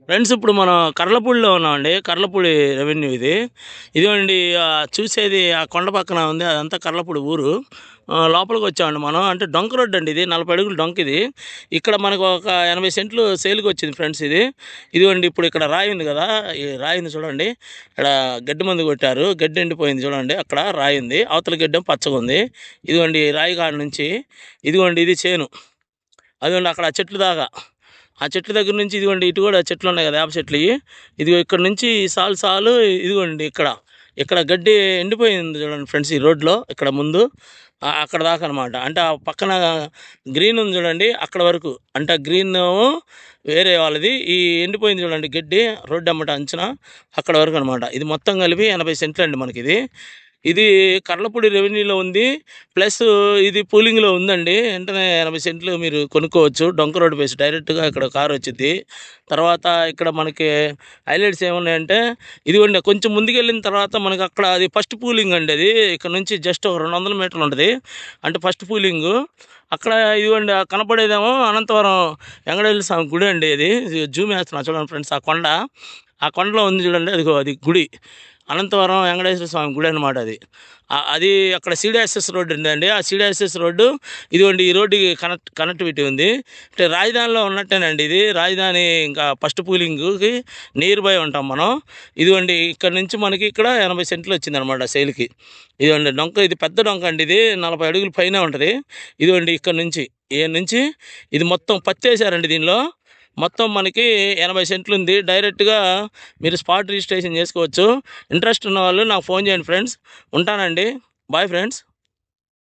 Friends ఇప్పుడు మనం కర్లపూడిలో ఉన్నామండి. కర్లపూడి రెవెన్యూ ఇది. ఇదిగోండి చూసేది ఆ కొండ పక్కన ఉంది, అదంతా కర్లపూడి ఊరు. లోపలికి వచ్చామండి మనం. అంటే డొంక రోడ్డు అండి ఇది, 40 అడుగులు డొంక ఇది. ఇక్కడ మనకు ఒక 80 సెంట్లు సేల్కి వచ్చింది ఫ్రెండ్స్ ఇది. ఇదిగోండి ఇప్పుడు ఇక్కడ రాయి ఉంది కదా, ఈ రాయి ఉంది చూడండి. ఇక్కడ గడ్డి మందు కొట్టారు, గడ్డి ఎండిపోయింది చూడండి. అక్కడ రాయి ఉంది, అవతల గడ్డెం పచ్చగా ఉంది. ఇదిగోండి రాయి కాడ నుంచి ఇదిగోండి ఇది చేను. అదిగోండి అక్కడ చెట్లు దాకా, ఆ చెట్ల దగ్గర నుంచి ఇదిగోండి ఇటు కూడా చెట్లు ఉన్నాయి కదా, వేప చెట్లు. ఇదిగో ఇక్కడ నుంచి సాలు ఇదిగోండి ఇక్కడ ఇక్కడ గడ్డి ఎండిపోయింది చూడండి ఫ్రెండ్స్, ఈ రోడ్లో ఇక్కడ ముందు అక్కడ దాకా అనమాట. అంటే ఆ పక్కన గ్రీన్ ఉంది చూడండి, అక్కడ వరకు. అంటే గ్రీన్ వేరే వాళ్ళది, ఈ ఎండిపోయింది చూడండి గడ్డి రోడ్డు అమ్మట అంచనా, అక్కడ వరకు అనమాట. ఇది మొత్తం కలిపి 80 సెంట్లు అండి మనకి ఇది. ఇది కర్లపూడి రెవెన్యూలో ఉంది, ప్లస్ ఇది పూలింగ్లో ఉందండి. వెంటనే 80 సెంట్లు మీరు కొనుక్కోవచ్చు. డొంక రోడ్డు బేస్ డైరెక్ట్గా ఇక్కడ కారు వచ్చింది. తర్వాత ఇక్కడ మనకి హైలైట్స్ ఏమున్నాయంటే ఇదిగోండి కొంచెం ముందుకెళ్ళిన తర్వాత మనకి అక్కడ అది ఫస్ట్ పూలింగ్ అండి. అది ఇక్కడ నుంచి జస్ట్ ఒక 200 మీటర్లు ఉంటుంది, అంటే ఫస్ట్ పూలింగు. అక్కడ ఇదిగోండి కనపడేదేమో అనంతవరం వెంకటేశ్వర స్వామి గుడి అండి. అది జూమ్ వేస్తున్నా చూడండి ఫ్రెండ్స్, ఆ కొండలో ఉంది చూడండి, అదిగో అది గుడి. అనంతవరం వెంకటేశ్వర స్వామి గుడి అనమాట అది. అది అక్కడ సిడిఎస్ఎస్ రోడ్డు ఉందండి. ఆ సిడిఎస్ఎస్ రోడ్డు ఇదిగోండి ఈ రోడ్డుకి కనెక్టివిటీ ఉంది. అంటే రాజధానిలో ఉన్నట్టేనండి ఇది. రాజధాని ఇంకా ఫస్ట్ పూలింగ్కి నియర్ బై ఉంటాం మనం. ఇదిగోండి ఇక్కడ నుంచి మనకి ఇక్కడ 80 సెంట్లు వచ్చిందనమాట సేల్కి. ఇదిగోండి డొంక, ఇది పెద్ద డొంక అండి, ఇది 40 అడుగుల పైన ఉంటుంది. ఇదిగోండి ఇక్కడ నుంచి ఇది మొత్తం పత్తేసారండి. దీనిలో మొత్తం మనకి 80 సెంట్లు ఉంది. డైరెక్ట్గా మీరు స్పాట్ రిజిస్ట్రేషన్ చేసుకోవచ్చు. ఇంట్రెస్ట్ ఉన్న వాళ్ళు నాకు ఫోన్ చేయండి ఫ్రెండ్స్. ఉంటానండి, బాయ్ ఫ్రెండ్స్.